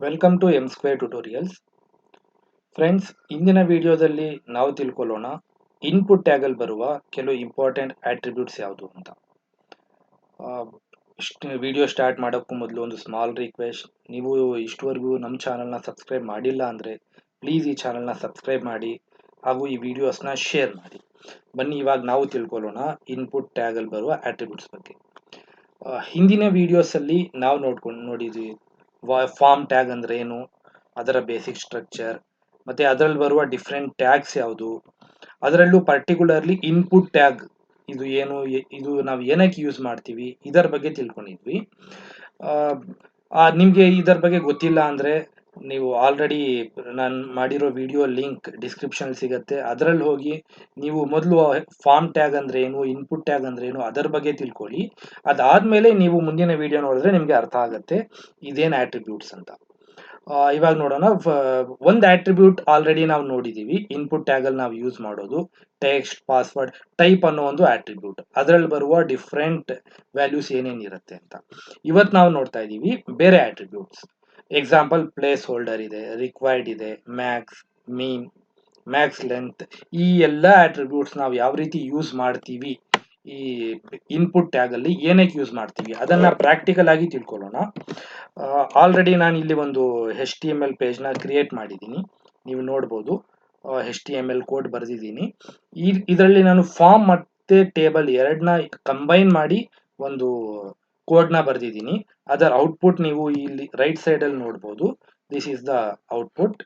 Welcome to M square tutorials. Friends, ಇಂದಿನ ವಿಡಿಯೋದಲ್ಲಿ ನಾವು ತಿಳ್ಕೊಳ್ಳೋಣ ಇನ್ಪುಟ್ ಟ್ಯಾಗಲ್ಲಿ ಬರುವ ಕೆಲವು ಇಂಪಾರ್ಟೆಂಟ್ ಆಟ್ರಿಬ್ಯೂಟ್ಸ್ ಯಾವುದು ಅಂತ. ವಿಡಿಯೋ ಸ್ಟಾರ್ಟ್ ಮಾಡೋಕ್ಕೂ ಮೊದಲು ಒಂದು ಸ್ಮಾಲ್ ರಿಕ್ವೆಸ್ಟ್. ನೀವು ಇಷ್ಟವರೆಗೂ ನಮ್ಮ ಚಾನಲ್ನ ಸಬ್ಸ್ಕ್ರೈಬ್ ಮಾಡಿಲ್ಲ ಅಂದರೆ ಪ್ಲೀಸ್ ಈ ಚಾನಲ್ನ ಸಬ್ಸ್ಕ್ರೈಬ್ ಮಾಡಿ ಹಾಗೂ ಈ ವಿಡಿಯೋಸ್ನ ಶೇರ್ ಮಾಡಿ. ಬನ್ನಿ ಇವಾಗ ನಾವು ತಿಳ್ಕೊಳ್ಳೋಣ ಇನ್ಪುಟ್ ಟ್ಯಾಗಲ್ಲಿ ಬರುವ ಆಟ್ರಿಬ್ಯೂಟ್ಸ್ ಬಗ್ಗೆ. ಹಿಂದಿನ ವಿಡಿಯೋಸಲ್ಲಿ ನಾವು ನೋಡಿದ್ವಿ ಫಾರ್ಮ್ ಟ್ಯಾಗ್ ಅಂದ್ರೆ ಏನು, ಅದರ ಬೇಸಿಕ್ ಸ್ಟ್ರಕ್ಚರ್, ಮತ್ತೆ ಅದರಲ್ಲಿ ಬರುವ ಡಿಫ್ರೆಂಟ್ ಟ್ಯಾಗ್ಸ್ ಯಾವುದು, ಅದರಲ್ಲೂ ಪರ್ಟಿಕ್ಯುಲರ್ಲಿ ಇನ್ಪುಟ್ ಟ್ಯಾಗ್ ಇದು ಏನು, ಇದು ನಾವು ಏನಕ್ಕೆ ಯೂಸ್ ಮಾಡ್ತೀವಿ, ಇದರ ಬಗ್ಗೆ ತಿಳ್ಕೊಂಡಿದ್ವಿ. ನಿಮಗೆ ಇದರ ಬಗ್ಗೆ ಗೊತ್ತಿಲ್ಲ ಅಂದರೆ ನೀವು ಆಲ್ರೆಡಿ ನಾನು ಮಾಡಿರೋ ವಿಡಿಯೋ ಲಿಂಕ್ ಡಿಸ್ಕ್ರಿಪ್ಷನ್ ಸಿಗುತ್ತೆ, ಅದರಲ್ಲಿ ಹೋಗಿ ನೀವು ಮೊದಲು ಫಾರ್ಮ್ ಟ್ಯಾಗ್ ಅಂದ್ರೆ ಏನು, ಇನ್ಪುಟ್ ಟ್ಯಾಗ್ ಅಂದ್ರೆ ಏನು ಅದರ ಬಗ್ಗೆ ತಿಳ್ಕೊಳ್ಳಿ. ಅದಾದ್ಮೇಲೆ ನೀವು ಮುಂದಿನ ವಿಡಿಯೋ ನೋಡಿದ್ರೆ ನಿಮಗೆ ಅರ್ಥ ಆಗುತ್ತೆ ಇದೇನು ಆಟ್ರಿಬ್ಯೂಟ್ಸ್ ಅಂತ. ಇವಾಗ ನೋಡೋಣ. ಒಂದು ಆಟ್ರಿಬ್ಯೂಟ್ ಆಲ್ರೆಡಿ ನಾವು ನೋಡಿದೀವಿ ಇನ್ಪುಟ್ ಟ್ಯಾಗ್ ಅಲ್ಲಿ ನಾವು ಯೂಸ್ ಮಾಡೋದು ಟೆಕ್ಸ್ಟ್, ಪಾಸ್ವರ್ಡ್, ಟೈಪ್ ಅನ್ನೋ ಒಂದು ಆಟ್ರಿಬ್ಯೂಟ್. ಅದರಲ್ಲಿ ಬರುವ ಡಿಫ್ರೆಂಟ್ ವ್ಯಾಲ್ಯೂಸ್ ಏನೇನಿರುತ್ತೆ ಅಂತ. ಇವತ್ತು ನಾವು ನೋಡ್ತಾ ಇದ್ದೀವಿ ಬೇರೆ ಆಟ್ರಿಬ್ಯೂಟ್ಸ್. ಎಕ್ಸಾಂಪಲ್ ಪ್ಲೇಸ್ ಹೋಲ್ಡರ್ ಇದೆ, ರಿಕ್ವೈರ್ಡ್ ಇದೆ, ಮ್ಯಾಕ್ಸ್, ಮೀನ್, ಮ್ಯಾಕ್ಸ್ ಲೆಂತ್. ಈ ಎಲ್ಲ ಆಟ್ರಿಬ್ಯೂಟ್ಸ್ ನಾವು ಯಾವ ರೀತಿ ಯೂಸ್ ಮಾಡ್ತೀವಿ, ಈ ಇನ್ಪುಟ್ ಟ್ಯಾಗ್ ಅಲ್ಲಿ ಏನಕ್ಕೆ ಯೂಸ್ ಮಾಡ್ತೀವಿ ಅದನ್ನ ಪ್ರಾಕ್ಟಿಕಲ್ ಆಗಿ ತಿಳ್ಕೊಳ್ಳೋಣ. ಆಲ್ರೆಡಿ ನಾನು ಇಲ್ಲಿ ಒಂದು HTML ಪೇಜ್ ನ ಕ್ರಿಯೇಟ್ ಮಾಡಿದ್ದೀನಿ, ನೀವು ನೋಡ್ಬೋದು. HTML ಕೋಡ್ ಬರೆದಿದ್ದೀನಿ. ಇದರಲ್ಲಿ ನಾನು ಫಾರ್ಮ್ ಮತ್ತೆ ಟೇಬಲ್ ಎರಡನ್ನ ಕಂಬೈನ್ ಮಾಡಿ ಒಂದು ಕೋಡ್ ನ ಬರೆದಿದ್ದೀನಿ. ಅದರ ಔಟ್ಪುಟ್ ನೀವು ಇಲ್ಲಿ ರೈಟ್ ಸೈಡ್ ಅಲ್ಲಿ ನೋಡ್ಬೋದು. This is the output.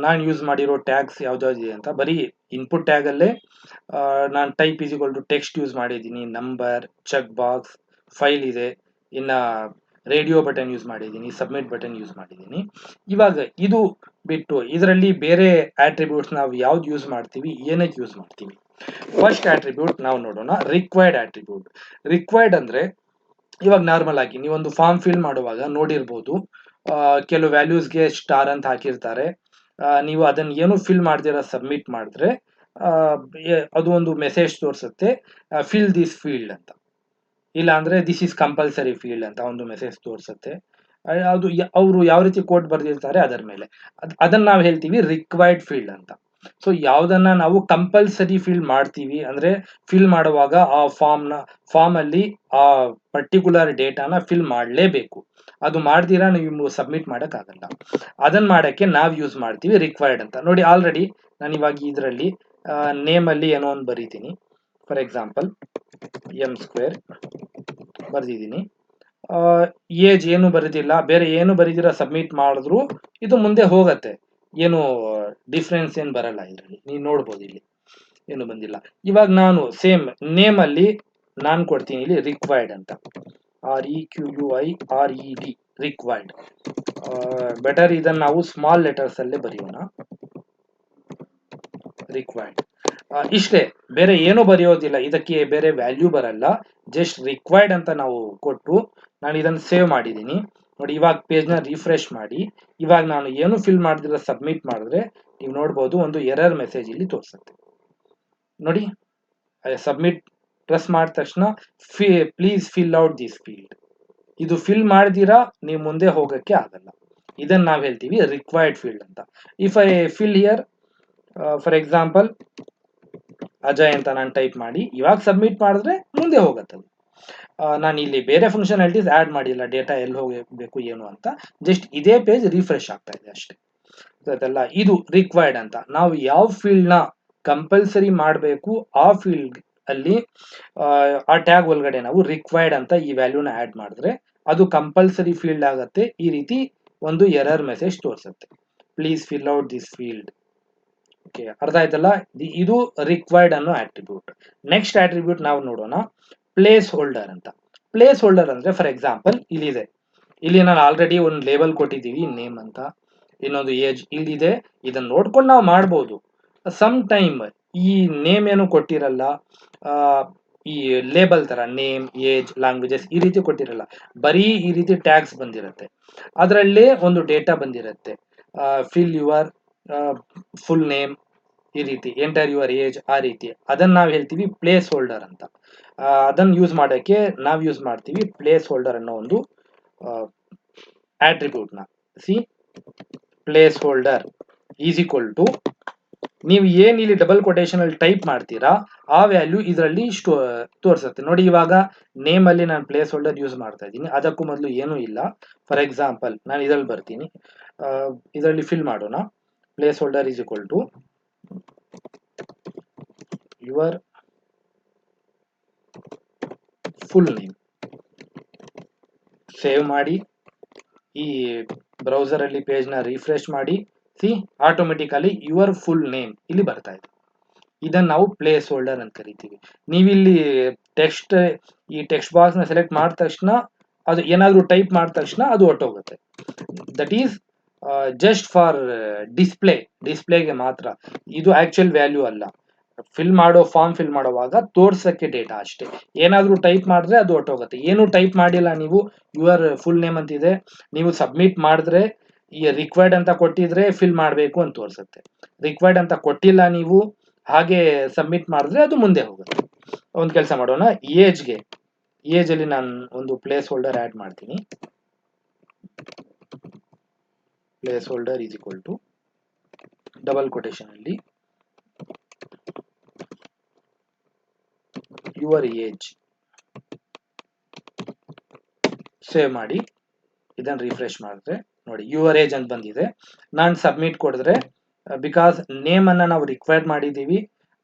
ನಾನು ಯೂಸ್ ಮಾಡಿರೋ ಟ್ಯಾಗ್ಸ್ ಯಾವ್ದಾವ್ದಿದೆ ಅಂತ ಬರೀ ಇನ್ಪುಟ್ ಟ್ಯಾಗ್ ಅಲ್ಲೇ ನಾನು type is equal to text use ಮಾಡಿದ್ದೀನಿ, ನಂಬರ್, ಚೆಕ್ ಬಾಕ್ಸ್, ಫೈಲ್ ಇದೆ, ಇನ್ನ ರೇಡಿಯೋ ಬಟನ್ ಯೂಸ್ ಮಾಡಿದ್ದೀನಿ, ಸಬ್ಮಿಟ್ ಬಟನ್ ಯೂಸ್ ಮಾಡಿದ್ದೀನಿ. ಇವಾಗ ಇದು ಬಿಟ್ಟು ಇದರಲ್ಲಿ ಬೇರೆ ಆಟ್ರಿಬ್ಯೂಟ್ಸ್ ನಾವು ಯಾವ್ದು ಯೂಸ್ ಮಾಡ್ತೀವಿ, ಏನಕ್ಕೆ ಯೂಸ್ ಮಾಡ್ತೀವಿ. ಫಸ್ಟ್ ಆಟ್ರಿಬ್ಯೂಟ್ ನಾವು ನೋಡೋಣ, ರಿಕ್ವೈರ್ಡ್ ಆಟ್ರಿಬ್ಯೂಟ್. ರಿಕ್ವೈರ್ಡ್ ಅಂದ್ರೆ ಇವಾಗ ನಾರ್ಮಲ್ ಆಗಿ ನೀವೊಂದು ಫಾರ್ಮ್ ಫಿಲ್ ಮಾಡುವಾಗ ನೋಡಿರ್ಬೋದು, ಕೆಲವು ವ್ಯಾಲ್ಯೂಸ್ಗೆ ಸ್ಟಾರ್ ಅಂತ ಹಾಕಿರ್ತಾರೆ. ನೀವು ಅದನ್ನ ಏನು ಫಿಲ್ ಮಾಡ್ದಿರ ಸಬ್ಮಿಟ್ ಮಾಡಿದ್ರೆ ಅದು ಒಂದು ಮೆಸೇಜ್ ತೋರಿಸುತ್ತೆ, ಫಿಲ್ ದಿಸ್ ಫೀಲ್ಡ್ ಅಂತ. ಇಲ್ಲ ಅಂದ್ರೆ ದಿಸ್ ಇಸ್ ಕಂಪಲ್ಸರಿ ಫೀಲ್ಡ್ ಅಂತ ಒಂದು ಮೆಸೇಜ್ ತೋರಿಸುತ್ತೆ. ಅದು ಅವರು ಯಾವ ರೀತಿ ಕೋಡ್ ಬರೆದಿರ್ತಾರೆ ಅದರ ಮೇಲೆ. ಅದನ್ನ ನಾವು ಹೇಳ್ತೀವಿ ರಿಕ್ವೈರ್ಡ್ ಫೀಲ್ಡ್ ಅಂತ. ಸೊ ಯಾವ್ದನ್ನ ನಾವು ಕಂಪಲ್ಸರಿ ಫಿಲ್ ಮಾಡ್ತೀವಿ ಅಂದ್ರೆ ಫಿಲ್ ಮಾಡುವಾಗ ಆ ಫಾರ್ಮ್ ಅಲ್ಲಿ ಆ ಪರ್ಟಿಕ್ಯುಲರ್ ಡೇಟಾನ ಫಿಲ್ ಮಾಡಲೇಬೇಕು. ಅದು ಮಾಡ್ದಿರಾ ನೀವು ಸಬ್ಮಿಟ್ ಮಾಡಕ್ ಆಗಲ್ಲ. ಅದನ್ನ ಮಾಡಕ್ಕೆ ನಾವು ಯೂಸ್ ಮಾಡ್ತೀವಿ ರಿಕ್ವೈರ್ಡ್ ಅಂತ. ನೋಡಿ ಆಲ್ರೆಡಿ ನಾನು ಇವಾಗ ಇದರಲ್ಲಿ ನೇಮ್ ಅಲ್ಲಿ ಏನೋ ಒಂದು ಬರೀತೀನಿ. ಫಾರ್ ಎಕ್ಸಾಂಪಲ್ ಎಂ ಸ್ಕ್ವೇರ್ ಬರ್ದಿದ್ದೀನಿ. ಏಜ್ ಏನು ಬರೆದಿಲ್ಲ, ಬೇರೆ ಏನು ಬರೆದಿರ ಸಬ್ಮಿಟ್ ಮಾಡಿದ್ರು ಇದು ಮುಂದೆ ಹೋಗತ್ತೆ, ಏನು ಡಿಫ್ರೆನ್ಸ್ ಏನು ಬರಲ್ಲ ಇದರಲ್ಲಿ. ನೀವು ನೋಡ್ಬೋದು ಇಲ್ಲಿ ಏನು ಬಂದಿಲ್ಲ. ಇವಾಗ ನಾನು ಸೇಮ್ ನೇಮ್ ಅಲ್ಲಿ ನಾನು ಕೊಡ್ತೀನಿ ಇಲ್ಲಿ ರಿಕ್ವೈರ್ಡ್ ಅಂತ, REQUIRED, ರಿಕ್ವೈರ್ಡ್. ಬೆಟರ್ ಇದನ್ನ ನಾವು ಸ್ಮಾಲ್ ಲೆಟರ್ಸ್ ಅಲ್ಲೇ ಬರೆಯೋಣ, ರಿಕ್ವೈರ್ಡ್. ಇಷ್ಟೇ, ಬೇರೆ ಏನು ಬರೆಯೋದಿಲ್ಲ, ಇದಕ್ಕೆ ಬೇರೆ ವ್ಯಾಲ್ಯೂ ಬರಲ್ಲ. ಜಸ್ಟ್ ರಿಕ್ವೈರ್ಡ್ ಅಂತ ನಾವು ಕೊಟ್ಟು ನಾನು ಇದನ್ನು ಸೇವ್ ಮಾಡಿದ್ದೀನಿ. ನೋಡಿ ಇವಾಗ ಪೇಜ್ ನ ರಿಫ್ರೆಶ್ ಮಾಡಿ ಇವಾಗ ನಾನು ಏನು ಫಿಲ್ ಮಾಡಿದ್ರೆ ಸಬ್ಮಿಟ್ ಮಾಡಿದ್ರೆ ನೀವು ನೋಡ್ಬೋದು ಒಂದು ಎರರ್ ಮೆಸೇಜ್ ಇಲ್ಲಿ ತೋರಿಸುತ್ತೆ. ನೋಡಿ ಸಬ್ಮಿಟ್ ಪ್ರೆಸ್ ಮಾಡಿದ ತಕ್ಷಣ please fill out this field. ಇದು ಫಿಲ್ ಮಾಡಿದಿರಾ ನೀವು ಮುಂದೆ ಹೋಗಕ್ಕೆ ಆಗಲ್ಲ. ಇದನ್ನ ನಾವು ಹೇಳ್ತೀವಿ ರಿಕ್ವೈರ್ಡ್ ಫೀಲ್ಡ್ ಅಂತ. If I fill here for example Ajay ಅಂತ ನಾನು ಟೈಪ್ ಮಾಡಿ ಇವಾಗ ಸಬ್ಮಿಟ್ ಮಾಡಿದ್ರೆ ಮುಂದೆ ಹೋಗತ್ತದು. ನಾನು ಇಲ್ಲಿ ಬೇರೆ ಫಂಕ್ಷನಾಲಿಟೀಸ್ ಆಡ್ ಮಾಡಿಲ್ಲ, ಡೇಟಾ ಎಲ್ಲಿ ಹೋಗಬೇಕು ಏನು ಅಂತ. ಜಸ್ಟ್ ಇದೇ ಪೇಜ್ ರಿಫ್ರೆಶ್ ಆಗ್ತಾ ಇದೆ ಅಷ್ಟೇ. ಗೊತ್ತಲ್ಲ, ಇದು ರಿಕ್ವೈರ್ಡ್ ಅಂತ. ನಾವು ಯಾವ ಫೀಲ್ಡ್ ನ ಕಂಪಲ್ಸರಿ ಮಾಡಬೇಕು ಆ ಫೀಲ್ಡ್ ಅಲ್ಲಿ ಆ ಟ್ಯಾಗ್ ಒಳಗಡೆ ನಾವು ರಿಕ್ವೈರ್ಡ್ ಅಂತ ಈ ವ್ಯಾಲ್ಯೂನ ಆಡ್ ಮಾಡಿದ್ರೆ ಅದು ಕಂಪಲ್ಸರಿ ಫೀಲ್ಡ್ ಆಗತ್ತೆ. ಈ ರೀತಿ ಒಂದು ಎರರ್ ಮೆಸೇಜ್ ತೋರಿಸುತ್ತೆ, please fill out this field. Okay, ಅರ್ಥ ಆಯ್ತಲ್ಲ. ಇದು ರಿಕ್ವೈರ್ಡ್ ಅನ್ನೋ ಆಟ್ರಿಬ್ಯೂಟ್. ನೆಕ್ಸ್ಟ್ ಆಟ್ರಿಬ್ಯೂಟ್ ನಾವು ನೋಡೋಣ, ಪ್ಲೇಸ್ ಹೋಲ್ಡರ್ ಅಂತ. ಪ್ಲೇಸ್ ಹೋಲ್ಡರ್ ಅಂದ್ರೆ ಫಾರ್ ಎಕ್ಸಾಂಪಲ್ ಇಲ್ಲಿದೆ, ಇಲ್ಲಿ ನಾನು ಆಲ್ರೆಡಿ ಒಂದು ಲೇಬಲ್ ಕೊಟ್ಟಿದ್ದೀವಿ ನೇಮ್ ಅಂತ, ಇನ್ನೊಂದು ಏಜ್ ಇಲ್ಲಿದೆ. ಇದನ್ನ ನೋಡ್ಕೊಂಡು ನಾವು ಮಾಡ್ಬೋದು. ಸಮ್ ಟೈಮ್ ಈ ನೇಮ್ ಏನು ಕೊಟ್ಟಿರಲ್ಲ, ಈ ಲೇಬಲ್ ತರ ನೇಮ್, ಏಜ್, ಲ್ಯಾಂಗ್ವೇಜಸ್ ಈ ರೀತಿ ಕೊಟ್ಟಿರಲ್ಲ, ಬರೀ ಈ ರೀತಿ ಟ್ಯಾಗ್ಸ್ ಬಂದಿರುತ್ತೆ. ಅದರಲ್ಲೇ ಒಂದು ಡೇಟಾ ಬಂದಿರುತ್ತೆ, ಫಿಲ್ ಯುವರ್ ಫುಲ್ ನೇಮ್, ಈ ರೀತಿ ಎಂಟರ್ ಯುವರ್ ಏಜ್, ಆ ರೀತಿ. ಅದನ್ನ ನಾವು ಹೇಳ್ತೀವಿ ಪ್ಲೇಸ್ ಹೋಲ್ಡರ್ ಅಂತ. ಅದನ್ನ ಯೂಸ್ ಮಾಡೋಕ್ಕೆ ನಾವು ಯೂಸ್ ಮಾಡ್ತೀವಿ ಪ್ಲೇಸ್ ಹೋಲ್ಡರ್ ಅನ್ನೋ ಒಂದು ಆಟ್ರಿಬ್ಯೂಟ್ ನ. See placeholder is equal to ನೀವು ಏನ್ ಇಲ್ಲಿ ಡಬಲ್ ಕೊಟೇಶನ್ ಅಲ್ಲಿ ಟೈಪ್ ಮಾಡ್ತೀರಾ ಆ ವ್ಯಾಲ್ಯೂ ಇದರಲ್ಲಿ ತೋರಿಸುತ್ತೆ. ನೋಡಿ ಇವಾಗ ನೇಮ್ ಅಲ್ಲಿ ನಾನು ಪ್ಲೇಸ್ ಹೋಲ್ಡರ್ ಯೂಸ್ ಮಾಡ್ತಾ ಇದ್ದೀನಿ, ಅದಕ್ಕೂ ಮೊದಲು ಏನೂ ಇಲ್ಲ. ಫಾರ್ ಎಕ್ಸಾಂಪಲ್ ನಾನು ಇದರಲ್ಲಿ ಬರ್ತೀನಿ, ಇದರಲ್ಲಿ ಫಿಲ್ ಮಾಡೋಣ. Placeholder is equal to your full name. Save ಮಾಡಿ ಈ ಬ್ರೌಸರ್ ಅಲ್ಲಿ ಪೇಜ್ ನ ರಿಫ್ರೆಶ್ ಮಾಡಿ, see automatically your full name ಇಲ್ಲಿ ಬರ್ತಾ ಇದೆ. ಇದನ್ನ ನಾವು ಪ್ಲೇಸ್ ಹೋಲ್ಡರ್ ಅಂತ ಕರಿತೀವಿ. ನೀವಿಲ್ಲಿ ಟೆಕ್ಸ್ಟ್ ಈ ಟೆಕ್ಸ್ಟ್ ಬಾಕ್ಸ್ ನ ಸೆಲೆಕ್ಟ್ ಮಾಡಿದ ತಕ್ಷಣ ಅದು ಏನಾದ್ರೂ ಟೈಪ್ ಮಾಡಿದ ತಕ್ಷಣ ಅದು ಹೊರಟೋಗುತ್ತೆ. ದಟ್ ಈಸ್ ಜಸ್ಟ್ ಫಾರ್ ಡಿಸ್ಪ್ಲೇಗೆ ಮಾತ್ರ. ಇದು ಆಕ್ಚುಯಲ್ ವ್ಯಾಲ್ಯೂ ಅಲ್ಲ. ಫಾರ್ಮ್ ಫಿಲ್ ಮಾಡುವಾಗ ತೋರ್ಸಕ್ಕೆ ಡೇಟಾ ಅಷ್ಟೇ. ಏನಾದ್ರೂ ಟೈಪ್ ಮಾಡಿದ್ರೆ ಅದು ಹೊರಟೋಗುತ್ತೆ. ಏನು ಟೈಪ್ ಮಾಡಿಲ್ಲ ನೀವು, ಯುವರ್ ಫುಲ್ ನೇಮ್ ಅಂತಿದೆ, ನೀವು ಸಬ್ಮಿಟ್ ಮಾಡಿದ್ರೆ ಈ ರಿಕ್ವೈರ್ಡ್ ಅಂತ ಕೊಟ್ಟಿದ್ರೆ ಫಿಲ್ ಮಾಡಬೇಕು ಅಂತ ತೋರಿಸುತ್ತೆ. ರಿಕ್ವೈರ್ಡ್ ಅಂತ ಕೊಟ್ಟಿಲ್ಲ ನೀವು, ಹಾಗೆ ಸಬ್ಮಿಟ್ ಮಾಡಿದ್ರೆ ಅದು ಮುಂದೆ ಹೋಗುತ್ತೆ. ಒಂದು ಕೆಲಸ ಮಾಡೋಣ, ಏಜ್ ಅಲ್ಲಿ ನಾನು ಒಂದು ಪ್ಲೇಸ್ ಹೋಲ್ಡರ್ ಆಡ್ ಮಾಡ್ತೀನಿ. Placeholder is equal to double quotation ಅಲ್ಲಿ ಯುವರ್ ಏಜ್. ಸೇವ್ ಮಾಡಿ ಇದನ್ನ ರಿಫ್ರೆಶ್ ಮಾಡಿದ್ರೆ ನೋಡಿ ಯುವರ್ ಏಜ್ ಅಂತ ಬಂದಿದೆ. ನಾನು ಸಬ್ಮಿಟ್ ಕೊಡಿದ್ರೆ, ಬಿಕಾಸ್ ನೇಮ್ ಅನ್ನ ನಾವು ರಿಕ್ವೈರ್ಡ್ ಮಾಡಿದೀವಿ,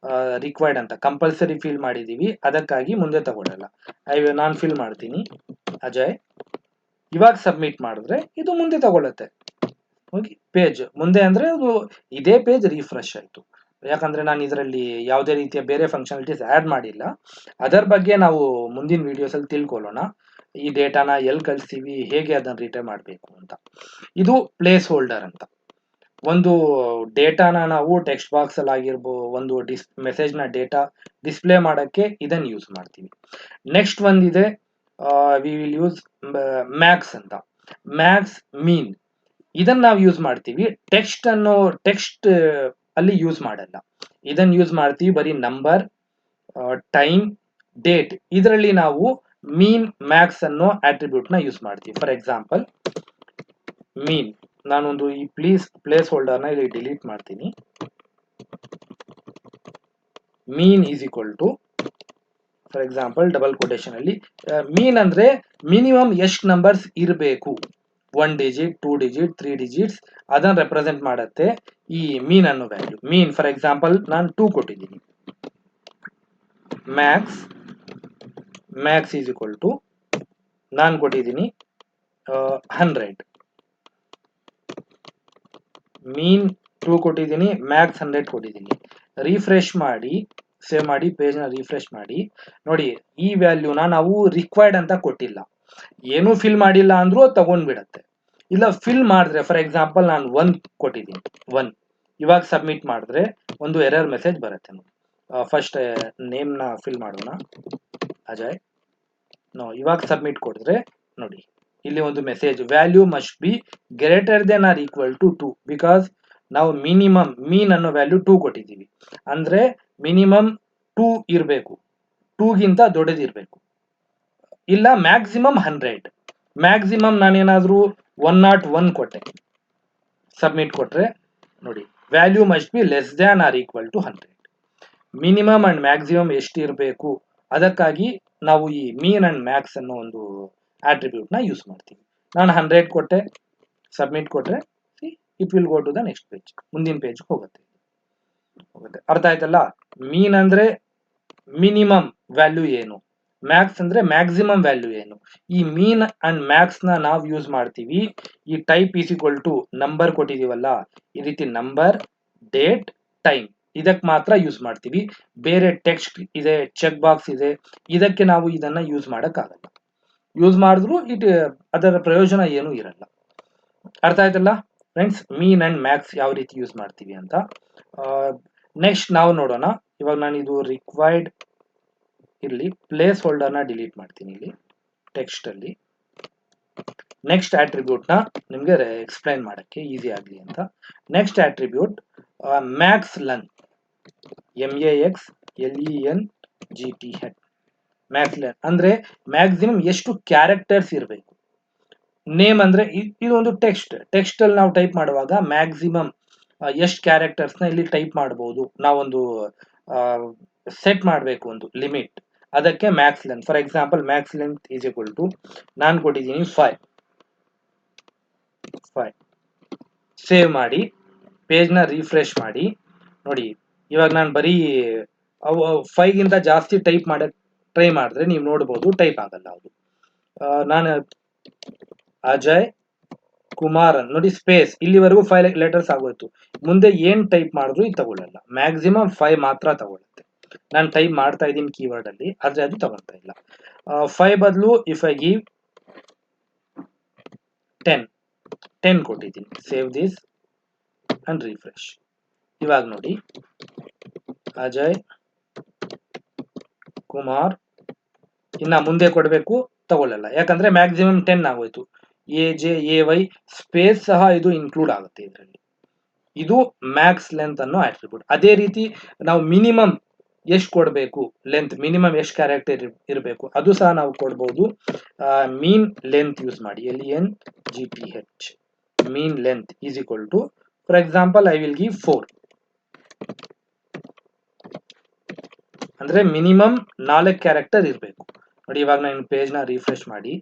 ರಿಕ್ವೈರ್ಡ್ ಅಂತ ಕಂಪಲ್ಸರಿ ಫಿಲ್ ಮಾಡಿದೀವಿ, ಅದಕ್ಕಾಗಿ ಮುಂದೆ ತಗೊಳ್ಳಲ್ಲ. ನಾನು ಫಿಲ್ ಮಾಡ್ತೀನಿ ಅಜಯ್. ಇವಾಗ ಸಬ್ಮಿಟ್ ಮಾಡಿದ್ರೆ ಇದು ಮುಂದೆ ತಗೊಳುತ್ತೆ. ಹೋಗಿ ಪೇಜ್ ಮುಂದೆ ಅಂದ್ರೆ ಅದು ಇದೇ ಪೇಜ್ ರಿಫ್ರೆಶ್ ಆಯ್ತು. ಯಾಕಂದ್ರೆ ನಾನು ಇದರಲ್ಲಿ ಯಾವುದೇ ರೀತಿಯ ಬೇರೆ ಫಂಕ್ಷನಾಲಿಟೀಸ್ ಆಡ್ ಮಾಡಿಲ್ಲ. ಅದರ ಬಗ್ಗೆ ನಾವು ಮುಂದಿನ ವಿಡಿಯೋಸ್ ಅಲ್ಲಿ ತಿಳ್ಕೊಳ್ಳೋಣ. ಈ ಡೇಟಾನ ಎಲ್ಲಿ ಕಳಿಸ್ತೀವಿ, ಹೇಗೆ ಅದನ್ನ ರಿಟರ್ನ್ ಮಾಡಬೇಕು ಅಂತ. ಇದು ಪ್ಲೇಸ್ ಹೋಲ್ಡರ್ ಅಂತ. ಒಂದು ಡೇಟಾನ ನಾವು ಟೆಕ್ಸ್ಟ್ ಬಾಕ್ಸ್ ಅಲ್ಲಿ ಆಗಿರ್ಬೋದು, ಒಂದು ಮೆಸೇಜ್ ನ ಡೇಟಾ ಡಿಸ್ಪ್ಲೇ ಮಾಡಕ್ಕೆ ಇದನ್ನ ಯೂಸ್ ಮಾಡ್ತೀವಿ. ನೆಕ್ಸ್ಟ್ ಒಂದಿದೆ, ವಿ ವಿಲ್ ಯೂಸ್ ಮ್ಯಾಕ್ಸ್ ಅಂತ. ಮ್ಯಾಕ್ಸ್ ಮೀನ್ ಇದನ್ನ ನಾವು ಯೂಸ್ ಮಾಡ್ತೀವಿ. ಟೆಕ್ಸ್ಟ್ ಅಲ್ಲಿ ಯೂಸ್ ಮಾಡಲ್ಲ. ಇದನ್ನ ಯೂಸ್ ಮಾಡ್ತೀವಿ ಬರೀ ನಂಬರ್, ಟೈಮ್, ಡೇಟ್, ಇದರಲ್ಲಿ ನಾವು ಮೀನ್ ಮ್ಯಾಕ್ಸ್ ಅನ್ನೋ ಆಟ್ರಿಬ್ಯೂಟ್ ನ ಯೂಸ್ ಮಾಡ್ತೀವಿ. ಫಾರ್ ಎಕ್ಸಾಂಪಲ್ ಮೀನ್, ನಾನೊಂದು ಈ ಪ್ಲೇಸ್ ಹೋಲ್ಡರ್ ನ ಇಲ್ಲಿ ಡಿಲೀಟ್ ಮಾಡ್ತೀನಿ. Min is equal to, for example double quotation ಅಲ್ಲಿ ಮೀನ್ ಅಂದ್ರೆ ಮಿನಿಮಮ್ ಎಷ್ಟು ನಂಬರ್ಸ್ ಇರಬೇಕು, 1 ಡಿಜಿಟ್, 2 ಡಿಜಿಟ್, 3 ಡಿಜಿಟ್ಸ್, ಅದನ್ನ ರೆಪ್ರೆಸೆಂಟ್ ಮಾಡುತ್ತೆ ಈ ಮೀನ್ ಅನ್ನೋ ವ್ಯಾಲ್ಯೂ. ಮೀನ್ ಫಾರ್ ಎಕ್ಸಾಂಪಲ್ ನಾನು 2 ಕೊಟ್ಟಿದ್ದೀನಿ. ಮ್ಯಾಕ್ಸ್ ಈಸ್ ಈಕ್ವಲ್ ಟು ನಾನು ಕೊಟ್ಟಿದ್ದೀನಿ 100. ಮೀನ್ 2 ಕೊಟ್ಟಿದ್ದೀನಿ, ಮ್ಯಾಕ್ಸ್ 100 ಕೊಟ್ಟಿದ್ದೀನಿ. ರಿಫ್ರೆಶ್ ಮಾಡಿ, ಸೇವ್ ಮಾಡಿ, ಪೇಜ್ ನ ರಿಫ್ರೆಶ್ ಮಾಡಿ ನೋಡಿ, ಈ ವ್ಯಾಲ್ಯೂನ ನಾವು ರಿಕ್ವೈರ್ಡ್ ಅಂತ ಕೊಟ್ಟಿಲ್ಲ. ಏನು ಫಿಲ್ ಮಾಡಿಲ್ಲ ಅಂದ್ರೂ ತಗೊಂಡ್ಬಿಡತ್ತೆ. ಇಲ್ಲ ಫಿಲ್ ಮಾಡಿದ್ರೆ, ಫಾರ್ ಎಕ್ಸಾಂಪಲ್ ನಾನು 1 ಕೊಟ್ಟಿದ್ದೀನಿ, 1. ಇವಾಗ ಸಬ್ಮಿಟ್ ಮಾಡಿದ್ರೆ ಒಂದು ಎರರ್ ಮೆಸೇಜ್ ಬರುತ್ತೆ ನೋಡಿ. ಫಸ್ಟ್ ನೇಮ್ ನ ಫಿಲ್ ಮಾಡೋಣ, ಅಜಯ್. ಇವಾಗ ಸಬ್ಮಿಟ್ ಕೊಡಿದ್ರೆ ನೋಡಿ ಇಲ್ಲಿ ಒಂದು message, value must be greater than or equal to 2, because ನಾವು ಮಿನಿಮಮ್ ಮೀನ್ ಅನ್ನೋ ವ್ಯಾಲ್ಯೂ 2 ಕೊಟ್ಟಿದ್ದೀವಿ. ಅಂದ್ರೆ ಮಿನಿಮಮ್ 2 ಇರಬೇಕು, 2ಗಿಂತ ದೊಡ್ಡದಿರ್ಬೇಕು. ಇಲ್ಲ ಮ್ಯಾಕ್ಸಿಮಮ್ 100. ಮ್ಯಾಕ್ಸಿಮಮ್ ನಾನೇನಾದ್ರೂ 101 ಕೊಟ್ಟೆ, ಸಬ್ಮಿಟ್ ಕೊಟ್ರೆ ನೋಡಿ value must be less than or equal to 100. Minimum and maximum ಎಷ್ಟು ಇರಬೇಕು, ಅದಕ್ಕಾಗಿ ನಾವು ಈ ಮೀನ್ ಅಂಡ್ ಮ್ಯಾಕ್ಸ್ ಅನ್ನೋ ಒಂದು ಆಟ್ರಿಬ್ಯೂಟ್ ನ ಯೂಸ್ ಮಾಡ್ತೀವಿ. ನಾನು 100 ಕೊಟ್ಟೆ, ಸಬ್ಮಿಟ್ ಕೊಟ್ರೆ it will go to the next page, ಮುಂದಿನ ಪೇಜ್ ಹೋಗುತ್ತೆ. ಅರ್ಥ ಆಯ್ತಲ್ಲ? ಮೀನ್ ಅಂದ್ರೆ ಮಿನಿಮಮ್ ವ್ಯಾಲ್ಯೂ ಏನು, ಮ್ಯಾಕ್ಸ್ ಅಂದ್ರೆ ಮ್ಯಾಕ್ಸಿಮಮ್ ವ್ಯಾಲ್ಯೂ ಏನು. ಈ ಮೀನ್ ಅಂಡ್ ಮ್ಯಾಕ್ಸ್ ನ ನಾವು ಯೂಸ್ ಮಾಡ್ತೀವಿ ಈ type is equal to number ಕೊಟ್ಟಿದೀವಲ್ಲ, ಈ ರೀತಿ ನಂಬರ್, ಡೇಟ್, ಟೈಮ್, ಇದಕ್ಕೆ ಮಾತ್ರ ಯೂಸ್ ಮಾಡ್ತೀವಿ. ಬೇರೆ ಟೆಕ್ಸ್ಟ್ ಇದೆ, ಚೆಕ್ ಬಾಕ್ಸ್ ಇದೆ, ಇದಕ್ಕೆ ನಾವು ಇದನ್ನ ಯೂಸ್ ಮಾಡಕ್ಕಾಗಲ್ಲ. ಯೂಸ್ ಮಾಡಿದ್ರು ಅದರ ಪ್ರಯೋಜನ ಏನೂ ಇರಲ್ಲ. ಅರ್ಥ ಆಯ್ತಲ್ಲ ಫ್ರೆಂಡ್ಸ್, ಮೀನ್ ಅಂಡ್ ಮ್ಯಾಕ್ಸ್ ಯಾವ ರೀತಿ ಯೂಸ್ ಮಾಡ್ತೀವಿ ಅಂತ. ನೆಕ್ಸ್ಟ್ ನಾವು ನೋಡೋಣ. ಇವಾಗ ನಾನು ಇದು ರಿಕ್ವೈರ್ಡ್ ಇಲ್ಲಿ ಪ್ಲೇಸ್ ಹೋಲ್ಡರ್ ನ ಡಿಲೀಟ್ ಮಾಡ್ತೀನಿ ಇಲ್ಲಿ ಟೆಕ್ಸ್ಟ್ ಅಲ್ಲಿ. ನೆಕ್ಸ್ಟ್ ಆಟ್ರಿಬ್ಯೂಟ್ ನ ನಿಮ್ಗೆ ಎಕ್ಸ್ಪ್ಲೈನ್ ಮಾಡಕ್ಕೆ ಈಸಿ ಆಗ್ಲಿ ಅಂತ. Next attribute max len, MAXLENGTH. Max len ಅಂದ್ರೆ ಮ್ಯಾಕ್ಸಿಮಮ್ ಎಷ್ಟು ಕ್ಯಾರೆಕ್ಟರ್ಸ್ ಇರಬೇಕು. ನೇಮ್ ಅಂದ್ರೆ ಇದೊಂದು ಟೆಕ್ಸ್ಟ್ ಅಲ್ಲಿ ನಾವು ಟೈಪ್ ಮಾಡುವಾಗ ಮ್ಯಾಕ್ಸಿಮಮ್ ಎಷ್ಟು ಕ್ಯಾರೆಕ್ಟರ್ಸ್ ನ ಇಲ್ಲಿ ಟೈಪ್ ಮಾಡಬಹುದು, ನಾವೊಂದು ಸೆಟ್ ಮಾಡಬೇಕು ಒಂದು ಲಿಮಿಟ್, ಅದಕ್ಕೆ max length. For example max length is equal to ನಾನು ಕೊಟ್ಟಿದ್ದೀನಿ 5. ಸೇವ್ ಮಾಡಿ ಪೇಜ್ ನ ರಿಫ್ರೆಶ್ ಮಾಡಿ ನೋಡಿ. ಇವಾಗ ನಾನು ಬರೀ 5ಗಿಂತ ಜಾಸ್ತಿ ಟೈಪ್ ಮಾಡಕ್ ಟ್ರೈ ಮಾಡಿದ್ರೆ ನೀವು ನೋಡಬಹುದು ಟೈಪ್ ಆಗಲ್ಲ. ಅದು ನಾನು ಅಜಯ್ ಕುಮಾರ್ ನೋಡಿ ಸ್ಪೇಸ್ ಇಲ್ಲಿವರೆಗೂ 5 ಲೆಟರ್ಸ್ ಆಗೋಯ್ತು. ಮುಂದೆ ಏನ್ ಟೈಪ್ ಮಾಡಿದ್ರು ಇದು ತಗೊಳ್ಳಲ್ಲ, ಮ್ಯಾಕ್ಸಿಮಮ್ 5 ಮಾತ್ರ ತಗೊಳುತ್ತೆ. ನಾನು ಟೈಪ್ ಮಾಡ್ತಾ ಇದ್ದೀನಿ ಕೀವರ್ಡ್ ಅಲ್ಲಿ, ಆದ್ರೆ ಅದು ತಗೊಳ್ತಾ ಇಲ್ಲ. 5 ಬದಲು ಇಫ್ ಐ ಗಿವ್ 10 ಕೊಟ್ಟಿದ್ದೀನಿ. Save this and refresh. ಇವಾಗ ನೋಡಿ ಅಜಯ್ ಕುಮಾರ್ ಇನ್ನ ಮುಂದೆ ಕೊಡಬೇಕು, ತಗೊಳ್ಳಲ್ಲ, ಯಾಕಂದ್ರೆ ಮ್ಯಾಕ್ಸಿಮಮ್ 10 ಆಗೋಯ್ತು. AJAY ಸ್ಪೇಸ್ ಸಹ ಇದು ಇನ್ಕ್ಲೂಡ್ ಆಗುತ್ತೆ ಇದರಲ್ಲಿ. ಇದು ಮ್ಯಾಕ್ಸ್ ಲೆಂತ್ ಅನ್ನೋ ಆಟ್ರಿಬ್ಯೂಟ್. ಅದೇ ರೀತಿ ನಾವು ಮಿನಿಮಮ್ ಎಷ್ಟು ಕೊಡಬೇಕು ಲೆಂತ್, ಮಿನಿಮಮ್ ಎಷ್ಟು ಕ್ಯಾರೆಕ್ಟರ್ ಇರಬೇಕು ಅದು ಸಹ ನಾವು ಕೊಡಬಹುದು. ಮೀನ್ ಲೆಂತ್ ಯೂಸ್ ಮಾಡಿ, LENGTH min length is equal to, for example I will give 4 ಅಂದ್ರೆ ಮಿನಿಮಮ್ 4 ಕ್ಯಾರೆಕ್ಟರ್ ಇರಬೇಕು ನೋಡಿ. ಇವಾಗ ನಾನು ಪೇಜ್ ನ ರಿಫ್ರೆಶ್ ಮಾಡಿ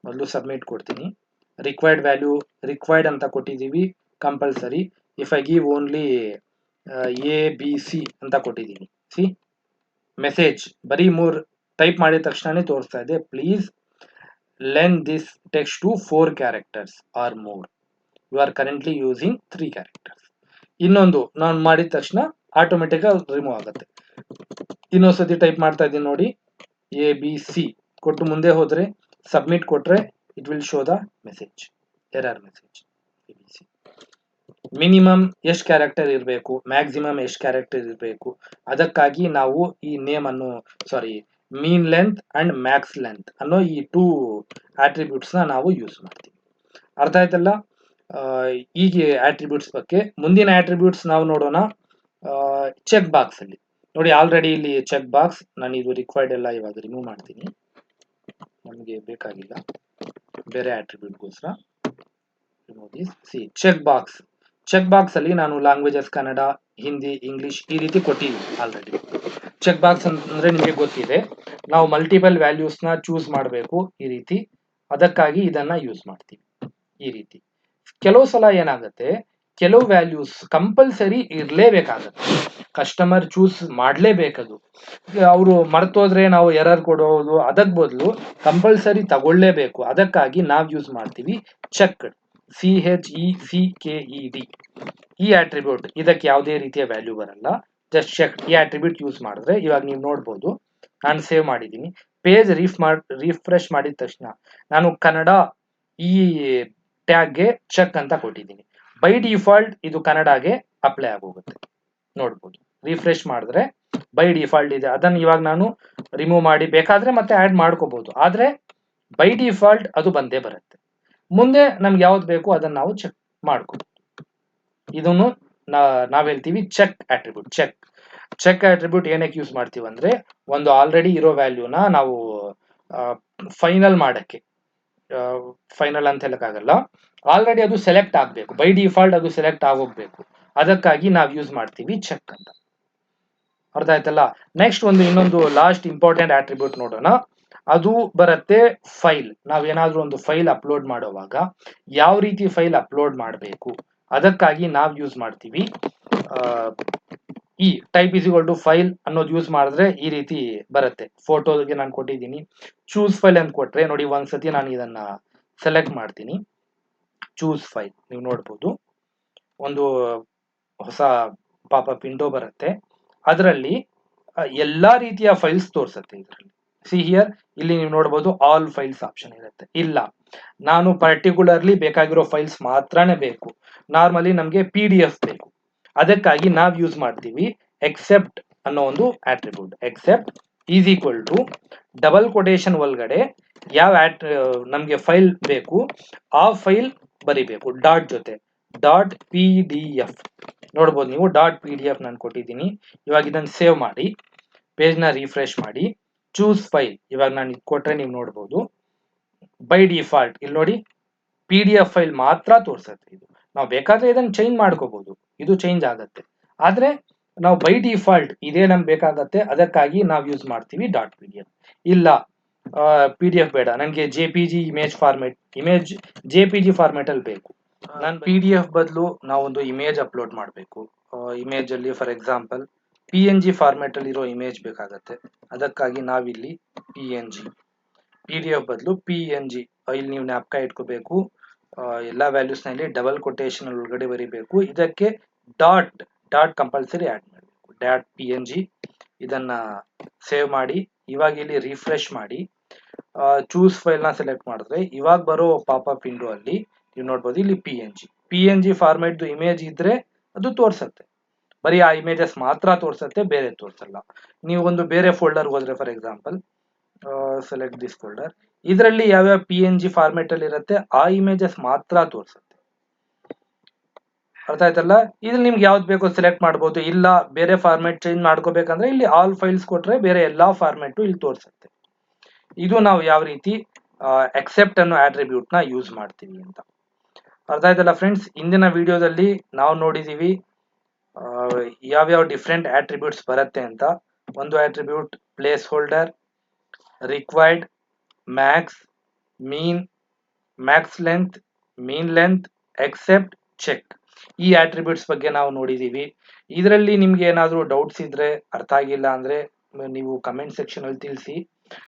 ಮೊದಲು ಸಬ್ಮಿಟ್ ಕೊಡ್ತೀನಿ. ರಿಕ್ವೈರ್ಡ್ ವ್ಯಾಲ್ಯೂ ರಿಕ್ವೈರ್ಡ್ ಅಂತ ಕೊಟ್ಟಿದ್ದೀವಿ, compulsory. If I give only ABC ಅಂತ ಕೊಟ್ಟಿದ್ದೀನಿ. ಸಿ ಮೆಸೇಜ್ ಬರೀ 3 ಟೈಪ್ ಮಾಡಿದ ತಕ್ಷಣನೇ ತೋರಿಸ್ತಾ ಇದೆ, please length this text to 4 characters or more, you are currently using 3 characters. ಇನ್ನೊಂದು ನಾನು ಮಾಡಿದ ತಕ್ಷಣ ಆಟೋಮೆಟಿಕ್ ರಿಮೂವ್ ಆಗುತ್ತೆ. ಇನ್ನೊಂದ್ಸತಿ ಟೈಪ್ ಮಾಡ್ತಾ ಇದ್ದೀನಿ ನೋಡಿ, ABC ಕೊಟ್ಟು ಮುಂದೆ ಹೋದ್ರೆ ಸಬ್ಮಿಟ್ ಕೊಟ್ರೆ it will show the message, error message. ABC minimum ಎಷ್ಟು ಕ್ಯಾರೆಕ್ಟರ್ ಇರಬೇಕು, ಮ್ಯಾಕ್ಸಿಮಮ್ ಎಷ್ಟು ಕ್ಯಾರೆಕ್ಟರ್ ಇರಬೇಕು, ಅದಕ್ಕಾಗಿ ನಾವು ಈ ನೇಮ್ ಅನ್ನು ಮೀನ್ ಲೆಂತ್ ಅಂಡ್ ಮ್ಯಾಕ್ಸ್ ಲೆಂತ್ ಅನ್ನೋ ಈ 2 ಆಟ್ರಿಬ್ಯೂಟ್ಸ್ ನ ನಾವು ಯೂಸ್ ಮಾಡ್ತೀವಿ. ಅರ್ಥ ಆಯ್ತಲ್ಲ ಈಗ ಆಟ್ರಿಬ್ಯೂಟ್ಸ್ ಬಗ್ಗೆ. ಮುಂದಿನ ಆಟ್ರಿಬ್ಯೂಟ್ಸ್ ನಾವು ನೋಡೋಣ ಚೆಕ್ ಬಾಕ್ಸ್ ಅಲ್ಲಿ. ನೋಡಿ ಆಲ್ರೆಡಿ ಇಲ್ಲಿ ಚೆಕ್ ಬಾಕ್ಸ್, ನಾನು ಇದು ರಿಕ್ವೈರ್ಡ್ ಎಲ್ಲ ಇವಾಗ ರಿಮೂವ್ ಮಾಡ್ತೀನಿ, ನಮಗೆ ಬೇಕಾಗಿಲ್ಲ, ಬೇರೆ ಆಟ್ರಿಬ್ಯೂಟ್ಗೋಸ್ಕರ remove this. See check box ಅಲ್ಲಿ ನಾನು ಲ್ಯಾಂಗ್ವೇಜಸ್ ಕನ್ನಡ, ಹಿಂದಿ, ಇಂಗ್ಲಿಷ್ ಈ ರೀತಿ ಕೊಟ್ಟಿದ್ದೀನಿ ಆಲ್ರೆಡಿ. ಚೆಕ್ ಬಾಕ್ಸ್ ಅಂದ್ರೆ ನಿಮಗೆ ಗೊತ್ತಿದೆ, ನಾವು ಮಲ್ಟಿಪಲ್ ವ್ಯಾಲ್ಯೂಸ್ ನ ಚೂಸ್ ಮಾಡಬೇಕು ಈ ರೀತಿ, ಅದಕ್ಕಾಗಿ ಇದನ್ನ ಯೂಸ್ ಮಾಡ್ತೀವಿ ಈ ರೀತಿ. ಕೆಲವು ಸಲ ಏನಾಗುತ್ತೆ, ಕೆಲವು ವ್ಯಾಲ್ಯೂಸ್ ಕಂಪಲ್ಸರಿ ಇರಲೇಬೇಕಾಗತ್ತೆ, ಕಸ್ಟಮರ್ ಚೂಸ್ ಮಾಡಲೇಬೇಕದು. ಅವರು ಮರ್ತೋದ್ರೆ ನಾವು ಎರರ್ ಕೊಡೋದು, ಅದಕ್ಕೆ ಬದಲು ಕಂಪಲ್ಸರಿ ತಗೊಳ್ಳೇಬೇಕು. ಅದಕ್ಕಾಗಿ ನಾವು ಯೂಸ್ ಮಾಡ್ತೀವಿ ಚೆಕ್ಡ್, CHECKED ಈ ಆಟ್ರಿಬ್ಯೂಟ್. ಇದಕ್ಕೆ ಯಾವುದೇ ರೀತಿಯ ವ್ಯಾಲ್ಯೂ ಬರಲ್ಲ, ಜಸ್ಟ್ ಚೆಕ್ ಈ ಆಟ್ರಿಬ್ಯೂಟ್ ಯೂಸ್ ಮಾಡಿದ್ರೆ. ಇವಾಗ ನೀವು ನೋಡ್ಬೋದು ನಾನು ಸೇವ್ ಮಾಡಿದ್ದೀನಿ. ಪೇಜ್ ರಿಫ್ರೆಶ್ ಮಾಡಿದ ತಕ್ಷಣ ನಾನು ಕನ್ನಡ ಈ ಟ್ಯಾಗ್ಗೆ ಚೆಕ್ ಅಂತ ಕೊಟ್ಟಿದ್ದೀನಿ. ಬೈ ಡಿಫಾಲ್ಟ್ ಇದು ಕನ್ನಡಗೆ ಅಪ್ಲೈ ಆಗೋಗುತ್ತೆ, ನೋಡ್ಬೋದು. ರಿಫ್ರೆಶ್ ಮಾಡಿದ್ರೆ ಬೈ ಡಿಫಾಲ್ಟ್ ಇದೆ, ಅದನ್ನು ಇವಾಗ ನಾನು ರಿಮೂವ್ ಮಾಡಿ ಬೇಕಾದ್ರೆ ಮತ್ತೆ ಆಡ್ ಮಾಡ್ಕೋಬಹುದು, ಆದ್ರೆ ಬೈ ಡಿಫಾಲ್ಟ್ ಅದು ಬಂದೇ ಬರುತ್ತೆ. ಮುಂದೆ ನಮ್ಗೆ ಯಾವ್ದು ಬೇಕು ಅದನ್ನ ನಾವು ಚೆಕ್ ಮಾಡ್ಕೋಬಹುದು. ಇದನ್ನು ನಾವ್ ಹೇಳ್ತೀವಿ ಚೆಕ್ ಆಟ್ರಿಬ್ಯೂಟ್. ಚೆಕ್ ಆಟ್ರಿಬ್ಯೂಟ್ ಏನಕ್ಕೆ ಯೂಸ್ ಮಾಡ್ತೀವಿ ಅಂದ್ರೆ, ಒಂದು ಆಲ್ರೆಡಿ ಇರೋ ವ್ಯಾಲ್ಯೂನ ನಾವು ಫೈನಲ್ ಮಾಡಕ್ಕೆ, ಫೈನಲ್ ಅಂತ ಹೇಳಕ್ಕಾಗಲ್ಲ, ಆಲ್ರೆಡಿ ಅದು ಸೆಲೆಕ್ಟ್ ಆಗ್ಬೇಕು, ಬೈ ಡಿಫಾಲ್ಟ್ ಅದು ಸೆಲೆಕ್ಟ್ ಆಗೋಗ್ಬೇಕು, ಅದಕ್ಕಾಗಿ ನಾವು ಯೂಸ್ ಮಾಡ್ತೀವಿ ಚೆಕ್ ಅಂತ. ಅರ್ಥ ಆಯ್ತಲ್ಲ. ನೆಕ್ಸ್ಟ್ ಇನ್ನೊಂದು ಲಾಸ್ಟ್ ಇಂಪಾರ್ಟೆಂಟ್ ಆಟ್ರಿಬ್ಯೂಟ್ ನೋಡೋಣ. ಅದು ಬರುತ್ತೆ ಫೈಲ್. ನಾವೇನಾದ್ರೂ ಒಂದು ಫೈಲ್ ಅಪ್ಲೋಡ್ ಮಾಡುವಾಗ ಯಾವ ರೀತಿ ಫೈಲ್ ಅಪ್ಲೋಡ್ ಮಾಡಬೇಕು, ಅದಕ್ಕಾಗಿ ನಾವು ಯೂಸ್ ಮಾಡ್ತೀವಿ ಈ type is equal to file ಅನ್ನೋದು ಯೂಸ್ ಮಾಡಿದ್ರೆ ಈ ರೀತಿ ಬರುತ್ತೆ. ಫೋಟೋಗೆ ನಾನು ಕೊಟ್ಟಿದ್ದೀನಿ, ಚೂಸ್ ಫೈಲ್ ಅಂತ ಕೊಟ್ರೆ ನೋಡಿ, ಒಂದ್ಸತಿ ನಾನು ಇದನ್ನ ಸೆಲೆಕ್ಟ್ ಮಾಡ್ತೀನಿ, ಚೂಸ್ ಫೈಲ್. ನೀವು ನೋಡ್ಬೋದು ಒಂದು ಹೊಸ ಪಾಪಪ್ ವಿಂಡೋ ಬರುತ್ತೆ, ಅದರಲ್ಲಿ ಎಲ್ಲಾ ರೀತಿಯ ಫೈಲ್ಸ್ ತೋರಿಸುತ್ತೆ. ಇದರಲ್ಲಿ ಸಿ ಹಿಯರ್, ಇಲ್ಲಿ ನೀವು ನೋಡಬಹುದು ಆಲ್ ಫೈಲ್ಸ್ ಆಪ್ಷನ್ ಇರುತ್ತೆ. ಇಲ್ಲ, ನಾನು ಪರ್ಟಿಕ್ಯುಲರ್ಲಿ ಬೇಕಾಗಿರೋ ಫೈಲ್ಸ್ ಮಾತ್ರನೇ ಬೇಕು, ನಾರ್ಮಲಿ ನಮಗೆ PDF ಬೇಕು, ಅದಕ್ಕಾಗಿ ನಾವು ಯೂಸ್ ಮಾಡ್ತೀವಿ ಎಕ್ಸೆಪ್ಟ್ ಅನ್ನೋ ಒಂದು attribute. Accept is equal to double quotation ಒಳಗಡೆ ಯಾವ ನಮ್ಗೆ ಫೈಲ್ ಬೇಕು ಆ ಫೈಲ್ ಬರಿಬೇಕು ಡಾಟ್ ಜೊತೆ, .pdf. ನೋಡ್ಬೋದು ನೀವು .pdf ನಾನು ಕೊಟ್ಟಿದ್ದೀನಿ. ಇವಾಗ ಇದನ್ನ ಸೇವ್ ಮಾಡಿ ಪೇಜ್ ನ ರಿಫ್ರೆಶ್ ಮಾಡಿ ಚೂಸ್ ಫೈಲ್. ಇವಾಗ ನಾನು ಕೊಟ್ರೆ ನೀವು ನೋಡ್ಬೋದು ಬೈ ಡಿಫಾಲ್ಟ್ ಇಲ್ಲಿ ನೋಡಿ PDF ಫೈಲ್ ಮಾತ್ರ ತೋರಿಸುತ್ತೆ ಇದು. ನಾವು ಬೇಕಾದ್ರೆ ಇದನ್ನ ಚೇಂಜ್ ಮಾಡ್ಕೋಬಹುದು, ಇದು ಚೇಂಜ್ ಆಗತ್ತೆ. ಆದ್ರೆ ನಾವು ಬೈ ಡಿಫಾಲ್ಟ್ ಇದೇ ನಮ್ಗೆ ಬೇಕಾಗತ್ತೆ, ಅದಕ್ಕಾಗಿ ನಾವು ಯೂಸ್ ಮಾಡ್ತೀವಿ .pdf. ಇಲ್ಲ PDF ಬೇಡ, ನನಗೆ JPG ಇಮೇಜ್ JPG ಫಾರ್ಮೆಟ್ ಅಲ್ಲಿ ಬೇಕು, ನಾನು PDF ಬದಲು ನಾವೊಂದು ಇಮೇಜ್ ಅಪ್ಲೋಡ್ ಮಾಡಬೇಕು. ಇಮೇಜ್ ಅಲ್ಲಿ ಫಾರ್ ಎಕ್ಸಾಂಪಲ್ PNG ಫಾರ್ಮೆಟ್ ಅಲ್ಲಿ ಇರೋ ಇಮೇಜ್ ಬೇಕಾಗತ್ತೆ. ಅದಕ್ಕಾಗಿ ನಾವಿಲ್ಲಿ PNG, PDF ಬದಲು PNG, ಇಲ್ಲಿ ನೀವು ಜ್ಞಾಪಕ ಇಟ್ಕೋಬೇಕು, ಎಲ್ಲ ವ್ಯಾಲ್ಯೂಸ್ ನಲ್ಲಿ ಡಬಲ್ ಕೊಟೇಶನ್ ಒಳಗಡೆ ಬರೀಬೇಕು. ಇದಕ್ಕೆ ಡಾಟ್ ಕಂಪಲ್ಸರಿ ಆಡ್ ಮಾಡಬೇಕು, .png. ಇದನ್ನ ಸೇವ್ ಮಾಡಿ, ಇವಾಗ ಇಲ್ಲಿ ರಿಫ್ರೆಶ್ ಮಾಡಿ, ಚೂಸ್ ಫೈಲ್ ನ ಸೆಲೆಕ್ಟ್ ಮಾಡಿದ್ರೆ ಇವಾಗ ಬರೋ ಪಾಪಪ್ ವಿಂಡೋ ಅಲ್ಲಿ ನೀವು ನೋಡ್ಬೋದು, ಇಲ್ಲಿ PNG ಫಾರ್ಮೆಟ್ ಇಮೇಜ್ ಇದ್ರೆ ಅದು ತೋರ್ಸತ್ತೆ. ಬರೀ ಆ ಇಮೇಜಸ್ ಮಾತ್ರ ತೋರ್ಸತ್ತೆ, ಬೇರೆ ತೋರ್ಸಲ್ಲ. ನೀವು ಒಂದು ಬೇರೆ ಫೋಲ್ಡರ್ ಹೋದ್ರೆ for example select this folder, ಇದರಲ್ಲಿ ಯಾವ್ಯಾವ PNG ಫಾರ್ಮೆಟ್ ಅಲ್ಲಿ ಇರುತ್ತೆ ಆ ಇಮೇಜಸ್ ಮಾತ್ರ ತೋರ್ಸುತ್ತೆ. ಅರ್ಥ ಆಯ್ತಲ್ಲ? ಇದ್ರಲ್ಲಿ ನಿಮ್ಗೆ ಯಾವ್ದು ಬೇಕೋ ಸೆಲೆಕ್ಟ್ ಮಾಡ್ಬೋದು. ಇಲ್ಲ ಬೇರೆ ಫಾರ್ಮೆಟ್ ಚೇಂಜ್ ಮಾಡ್ಕೋಬೇಕಂದ್ರೆ ಇಲ್ಲಿ ಆಲ್ ಫೈಲ್ಸ್ ಕೊಟ್ರೆ ಬೇರೆ ಎಲ್ಲಾ ಫಾರ್ಮೆಟ್ ಇಲ್ಲಿ ತೋರ್ಸುತ್ತೆ. ಇದು ನಾವು ಯಾವ ರೀತಿ ಎಕ್ಸೆಪ್ಟ್ ಅನ್ನೋ ಆಟ್ರಿಬ್ಯೂಟ್ ನ ಯೂಸ್ ಮಾಡ್ತೀವಿ ಅಂತ. ಅರ್ಥ ಆಯ್ತಲ್ಲ ಫ್ರೆಂಡ್ಸ್? ಇಂದಿನ ವಿಡಿಯೋದಲ್ಲಿ ನಾವು ನೋಡಿದೀವಿ ಯಾವ್ಯಾವ ಡಿಫ್ರೆಂಟ್ ಆಟ್ರಿಬ್ಯೂಟ್ಸ್ ಬರುತ್ತೆ ಅಂತ. ಒಂದು attribute place holder, required, max, min, max length, min length, accept, check. ಈ ಆಟ್ರಿಬ್ಯೂಟ್ಸ್ ಬಗ್ಗೆ ನಾವು ನೋಡಿದೀವಿ. ಇದರಲ್ಲಿ ನಿಮ್ಗೆ ಏನಾದ್ರೂ ಡೌಟ್ಸ್ ಇದ್ರೆ, ಅರ್ಥ ಆಗಿಲ್ಲ ಅಂದ್ರೆ ನೀವು ಕಮೆಂಟ್ ಸೆಕ್ಷನ್ ಅಲ್ಲಿ ತಿಳಿಸಿ.